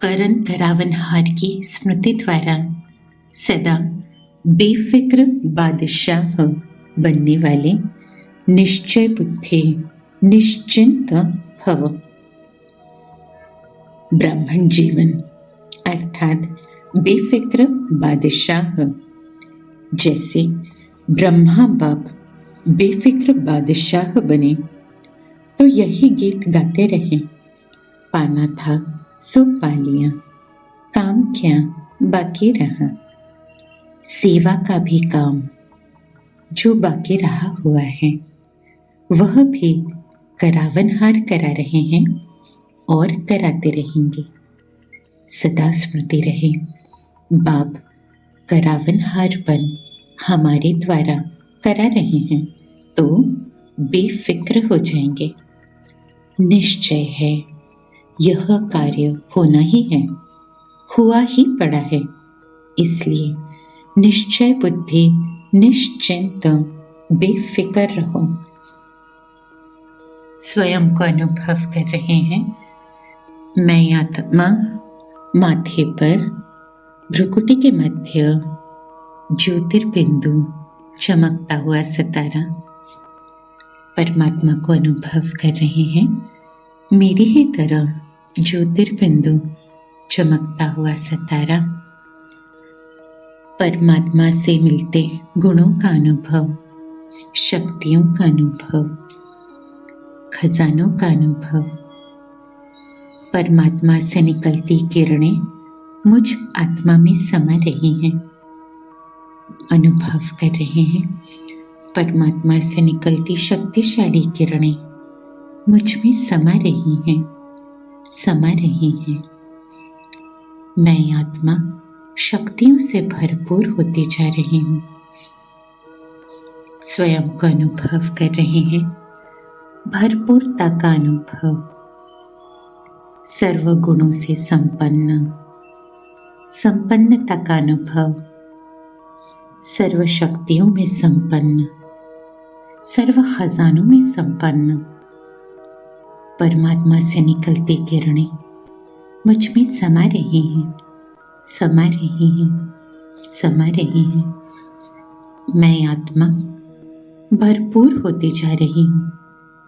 करण करावनहार की स्मृति द्वारा सदा बेफिक्र बादशाह बनने वाले निश्चय बुद्धि निश्चिंत भव। ब्राह्मण जीवन अर्थात बेफिक्र बादशाह। जैसे ब्रह्मा बाप बेफिक्र बादशाह बने तो यही गीत गाते रहे, पाना था सो पा लिया, काम क्या बाकी रहा। सेवा का भी काम जो बाकी रहा हुआ है वह भी करावनहार करा रहे हैं और कराते रहेंगे। सदा स्मृति रहे, बाप करावनहारपन हमारे द्वारा करा रहे हैं तो बेफिक्र हो जाएंगे। निश्चय है यह कार्य होना ही है, हुआ ही पड़ा है, इसलिए निश्चय बुद्धि निश्चिंत बेफिक्र रहो। स्वयं को अनुभव कर रहे हैं, मैं आत्मा माथे पर भ्रुकुटी के मध्य ज्योतिर्बिंदु चमकता हुआ सितारा। परमात्मा को अनुभव कर रहे हैं, मेरी ही तरह ज्योतिर्बिंदु चमकता हुआ सितारा। परमात्मा से मिलते गुणों का अनुभव, शक्तियों का अनुभव, खजानों का अनुभव। परमात्मा से निकलती किरणें मुझ आत्मा में समा रही हैं। अनुभव कर रहे हैं, परमात्मा से निकलती शक्तिशाली किरणें मुझ में समा रही हैं, समा रही हैं। मैं आत्मा शक्तियों से भरपूर होती जा रही हूँ। स्वयं को अनुभव कर रहे हैं, भरपूरता का अनुभव, सर्व गुणों से संपन्न, संपन्नता का अनुभव, सर्व शक्तियों में संपन्न, सर्व खजानों में संपन्न। परमात्मा से निकलती किरणें मुझ में समा रही हैं, समा रही हैं, समा रही हैं। मैं आत्मा भरपूर होती जा रही हूँ,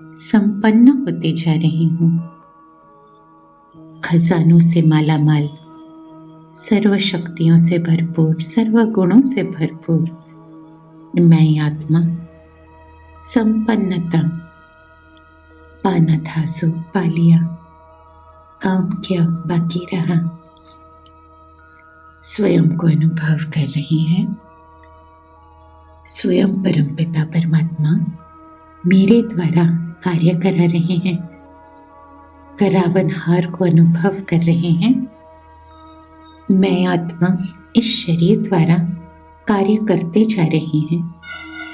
संपन्न होती जा रही हूँ। खजानों से माला माल, सर्व शक्तियों से भरपूर, सर्व गुणों से भरपूर मैं आत्मा संपन्नता। पाना था सो पा लिया, काम क्या बाकी रहा। स्वयं को अनुभव कर रही हैं, स्वयं परमपिता परमात्मा मेरे द्वारा कार्य करा रहे हैं। करावनहार को अनुभव कर रहे हैं, मैं आत्मा इस शरीर द्वारा कार्य करते जा रही हैं,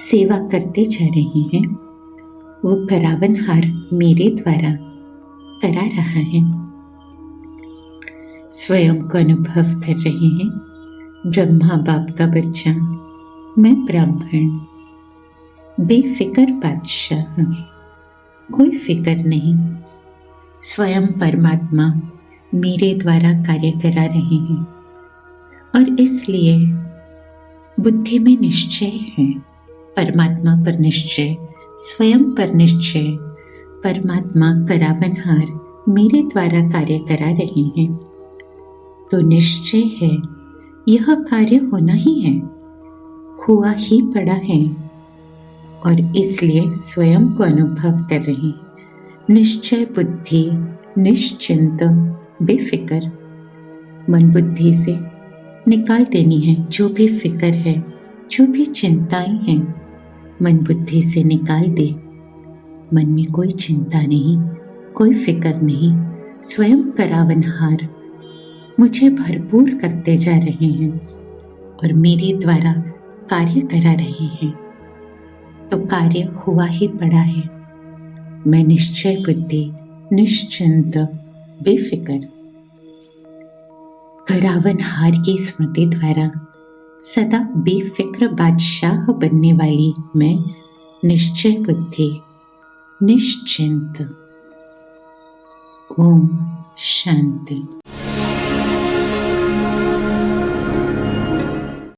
सेवा करते जा रही हैं। वो करावनहार मेरे द्वारा करा रहा है। स्वयं को अनुभव कर रहे हैं, ब्रह्मा बाप का बच्चा मैं ब्राह्मण, बेफिक्र बादशाह, कोई फिक्र नहीं। स्वयं परमात्मा मेरे द्वारा कार्य करा रहे हैं और इसलिए बुद्धि में निश्चय है, परमात्मा पर निश्चय, स्वयं पर निश्चय। परमात्मा करावनहार मेरे द्वारा कार्य करा रहे हैं तो निश्चय है यह कार्य होना ही है, हुआ ही पड़ा है और इसलिए स्वयं को अनुभव कर रहे हैं। निश्चय बुद्धि निश्चिंत बेफिक्र। मन बुद्धि से निकाल देनी है जो भी फिक्र है, जो भी चिंताएं हैं, मन बुद्धि से निकाल दे। मन में कोई चिंता नहीं, कोई फिक्र नहीं। स्वयं करावनहार मुझे भरपूर करते जा रहे हैं और मेरे द्वारा कार्य करा रहे हैं तो कार्य हुआ ही पड़ा है। मैं निश्चय बुद्धि निश्चिंत बेफिक्र। करावनहार की स्मृति द्वारा सदा बेफिक्र बादशाह बनने वाली मैं निश्चय बुद्धि निश्चिंत। ओम शांति।